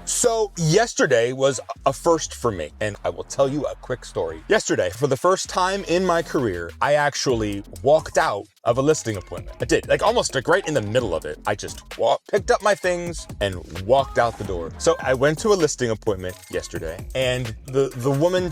So yesterday was a first for me, and I will tell you a quick story. Yesterday, for the first time in my career, I actually walked out of a listing appointment. I did, almost right in the middle of it. I just picked up my things and walked out the door. So I went to a listing appointment yesterday, and the woman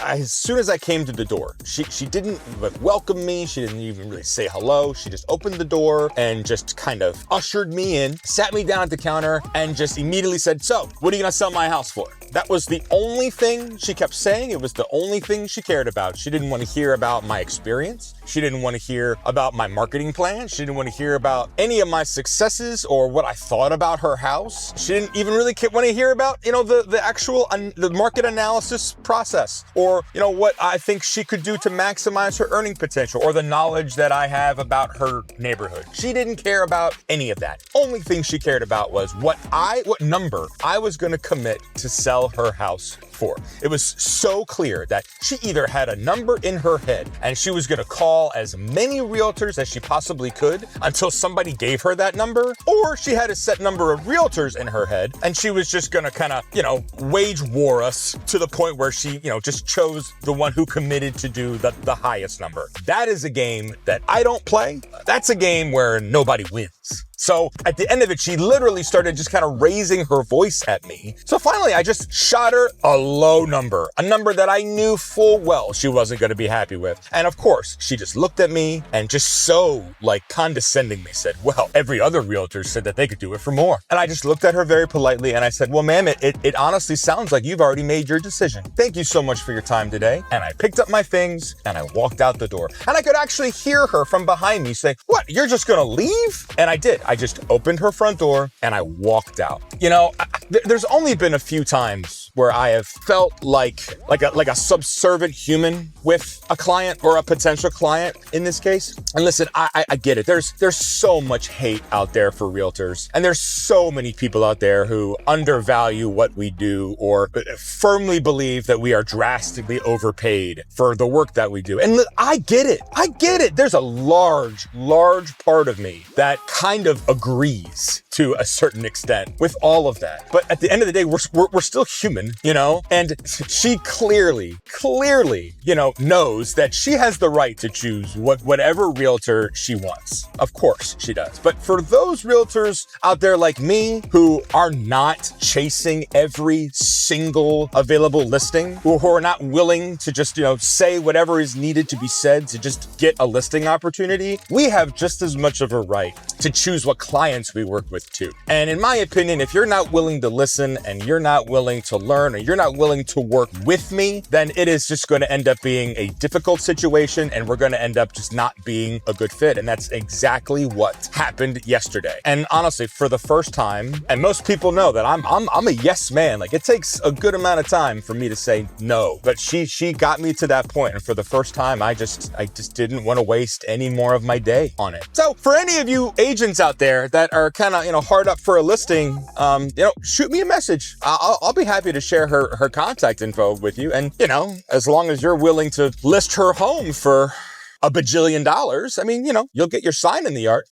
as soon as I came to the door, she didn't welcome me. She didn't even really say hello. She just opened the door and just kind of ushered me in, sat me down at the counter, and just immediately said, "So, what are you gonna sell my house for?" That was the only thing she kept saying. It was the only thing she cared about. She didn't want to hear about my experience. She didn't want to hear about my marketing plan. She didn't want to hear about any of my successes or what I thought about her house. She didn't even really want to hear about, the actual the market analysis process, or, what I think she could do to maximize her earning potential, or the knowledge that I have about her neighborhood. She didn't care about any of that. Only thing she cared about was what number I was going to commit to sell her house for. It was so clear that she either had a number in her head and she was going to call as many realtors as she possibly could until somebody gave her that number, or she had a set number of realtors in her head and she was just going to kind of, wage war us to the point where she, just chose the one who committed to do the highest number. That is a game that I don't play. That's a game where nobody wins. So at the end of it, she literally started just kind of raising her voice at me. So finally, I just shot her a low number, a number that I knew full well she wasn't going to be happy with. And of course, she just looked at me and just so condescendingly said, "Well, every other realtor said that they could do it for more." And I just looked at her very politely and I said, "Well, ma'am, it honestly sounds like you've already made your decision. Thank you so much for your time today." And I picked up my things and I walked out the door. And I could actually hear her from behind me say, "What, you're just going to leave?" And I did. I just opened her front door and I walked out. There's only been a few times where I have felt like a subservient human with a client, or a potential client in this case. And listen, I get it. There's so much hate out there for realtors, and there's so many people out there who undervalue what we do or firmly believe that we are drastically overpaid for the work that we do. And I get it. There's a large part of me that kind of agrees to a certain extent with all of that. But at the end of the day, we're still human, and she clearly, knows that she has the right to choose whatever realtor she wants. Of course she does. But for those realtors out there like me who are not chasing every single available listing, who are not willing to just, say whatever is needed to be said to just get a listing opportunity, we have just as much of a right to choose what clients we work with too. And in my opinion, if you're not willing to listen and you're not willing to learn, or you're not willing to work with me, then it is just going to end up being a difficult situation, and we're going to end up just not being a good fit. And that's exactly what happened yesterday. And honestly, for the first time, and most people know that I'm a yes man. It takes a good amount of time for me to say no, but she got me to that point. And for the first time, I just didn't want to waste any more of my day on it. So for any of you agents out there that are kind of, hard up for a listing, shoot me a message. I'll be happy to share her contact info with you. And, as long as you're willing to list her home for $1 bajillion, you'll get your sign in the art.